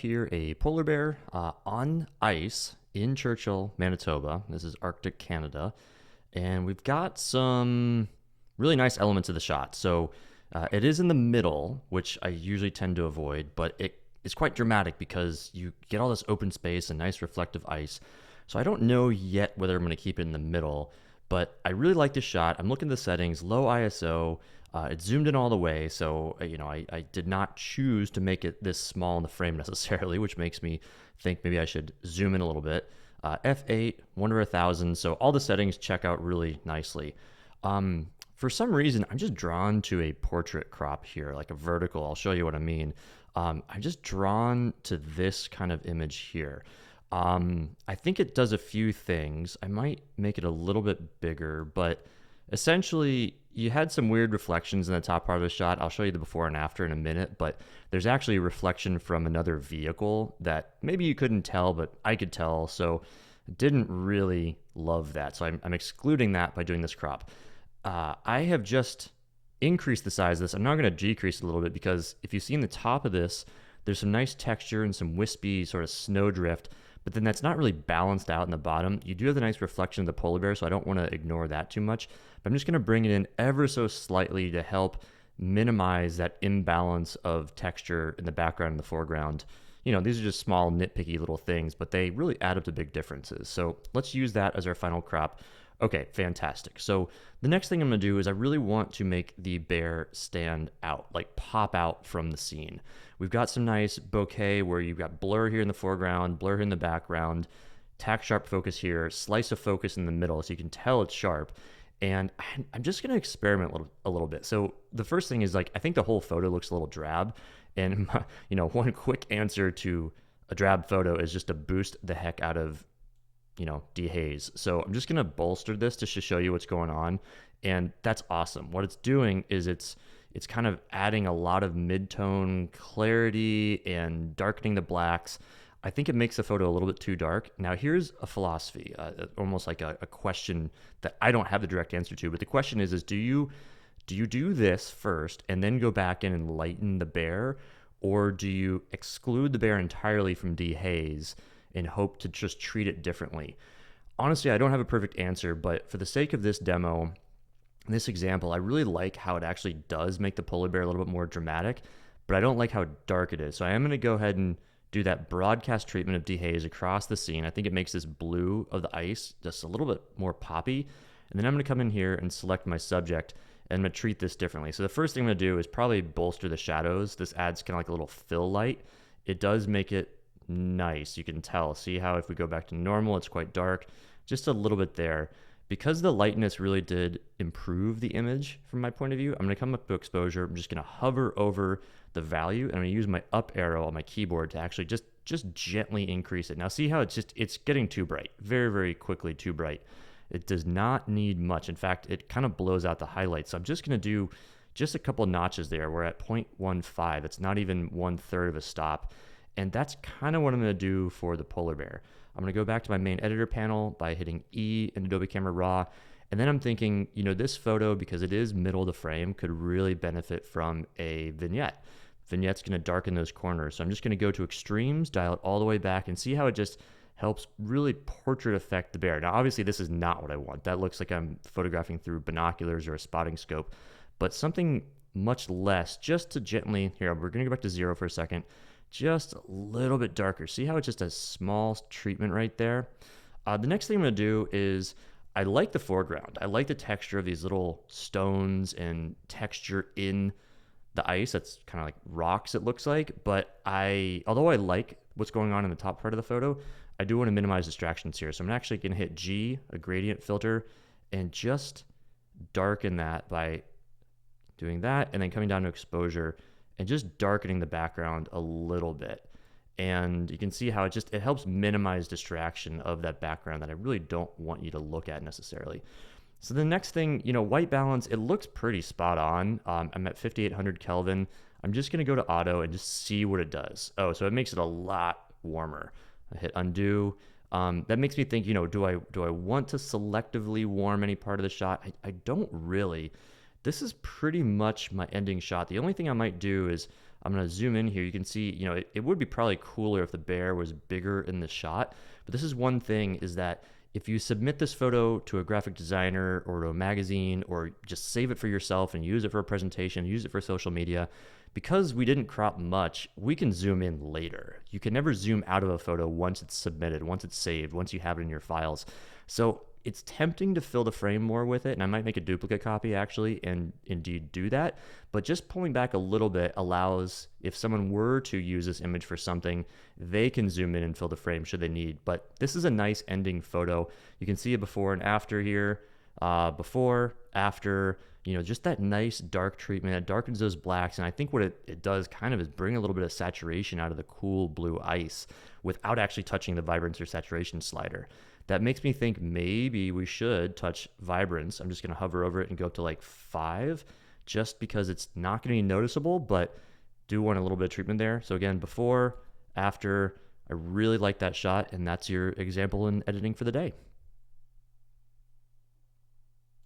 Here, a polar bear on ice in Churchill, Manitoba. This is Arctic Canada. And we've got some really nice elements of the shot. So it is in the middle, which I usually tend to avoid, but it is quite dramatic because you get all this open space and nice reflective ice. So I don't know yet whether I'm going to keep it in the middle, but I really like this shot. I'm looking at the settings, low ISO. It's zoomed in all the way, so I did not choose to make it this small in the frame necessarily, which makes me think maybe I should zoom in a little bit. F8, 1/1000, so all the settings check out really nicely. For some reason, I'm just drawn to a portrait crop here, like a vertical. I'll show you what I mean. I'm just drawn to this kind of image here. I think it does a few things. I might make it a little bit bigger, but essentially you had some weird reflections in the top part of the shot. I'll show you the before and after in a minute, but there's actually a reflection from another vehicle that maybe you couldn't tell, but I could tell. So I didn't really love that. So I'm excluding that by doing this crop. I have just increased the size of this. I'm now going to decrease it a little bit because if you see in the top of this, there's some nice texture and some wispy sort of snowdrift, but then that's not really balanced out in the bottom. You do have the nice reflection of the polar bear, so I don't want to ignore that too much. But I'm just going to bring it in ever so slightly to help minimize that imbalance of texture in the background and the foreground. You know, these are just small nitpicky little things, but they really add up to big differences. So let's use that as our final crop. Okay, fantastic. So the next thing I'm gonna do is I really want to make the bear stand out, like pop out from the scene. We've got some nice bokeh where you've got blur here in the foreground, blur here in the background, tack sharp focus here, slice of focus in the middle so you can tell it's sharp. And I'm just gonna experiment a little bit. So the first thing is like, I think the whole photo looks a little drab. And one quick answer to a drab photo is just to boost the heck out of dehaze. So I'm just going to bolster this just to show you what's going on. And that's awesome. What it's doing is it's kind of adding a lot of mid-tone clarity and darkening the blacks. I think it makes the photo a little bit too dark. Now here's a philosophy, almost like a question that I don't have the direct answer to, but the question is do you do this first and then go back in and lighten the bear, or do you exclude the bear entirely from dehaze and hope to just treat it differently? Honestly, I don't have a perfect answer, but for the sake of this demo, this example, I really like how it actually does make the polar bear a little bit more dramatic, but I don't like how dark it is. So I am going to go ahead and do that broadcast treatment of dehaze across the scene. I think it makes this blue of the ice just a little bit more poppy. And then I'm going to come in here and select my subject, and I'm going to treat this differently. So the first thing I'm going to do is probably bolster the shadows. This adds kind of like a little fill light. It does make it nice. You can tell. See how if we go back to normal, it's quite dark. Just a little bit there. Because the lightness really did improve the image from my point of view, I'm going to come up to exposure. I'm just going to hover over the value, and I'm going to use my up arrow on my keyboard to actually just gently increase it. Now see how it's getting too bright. Very, very quickly too bright. It does not need much. In fact, it kind of blows out the highlights. So I'm just going to do just a couple notches there. We're at 0.15. That's not even 1/3 of a stop. And that's kind of what I'm going to do for the polar bear. I'm going to go back to my main editor panel by hitting E in Adobe Camera Raw. And then I'm thinking, this photo, because it is middle of the frame, could really benefit from a vignette. Vignette's going to darken those corners. So I'm just going to go to extremes, dial it all the way back, and see how it just helps really portrait affect the bear. Now, obviously, this is not what I want. That looks like I'm photographing through binoculars or a spotting scope. But something much less, just to gently, here, we're going to go back to 0 for a second. Just a little bit darker. See how it's just a small treatment right there? The next thing I'm going to do is I like the foreground. I like the texture of these little stones and texture in the ice. That's kind of like rocks, it looks like. But although I like what's going on in the top part of the photo, I do want to minimize distractions here. So I'm actually going to hit G, a gradient filter, and just darken that by doing that, and then coming down to exposure and just darkening the background a little bit. And you can see how it helps minimize distraction of that background that I really don't want you to look at necessarily. So the next thing, white balance, it looks pretty spot on. I'm at 5800 Kelvin. I'm just gonna go to auto and just see what it does. Oh, so it makes it a lot warmer. I hit undo. That makes me think, do I want to selectively warm any part of the shot? I don't really. This is pretty much my ending shot. The only thing I might do is I'm going to zoom in here. You can see, it would be probably cooler if the bear was bigger in the shot. But this is one thing, is that if you submit this photo to a graphic designer or to a magazine, or just save it for yourself and use it for a presentation, use it for social media, because we didn't crop much, we can zoom in later. You can never zoom out of a photo once it's submitted, once it's saved, once you have it in your files. So it's tempting to fill the frame more with it, and I might make a duplicate copy actually and indeed do that. But just pulling back a little bit allows, if someone were to use this image for something, they can zoom in and fill the frame should they need. But this is a nice ending photo. You can see a before and after here. Before, after, just that nice dark treatment. It darkens those blacks, and I think what it does kind of is bring a little bit of saturation out of the cool blue ice without actually touching the vibrance or saturation slider. That makes me think maybe we should touch vibrance. I'm just going to hover over it and go up to like 5, just because it's not going to be noticeable, but do want a little bit of treatment there. So again, before, after, I really like that shot, and that's your example in editing for the day.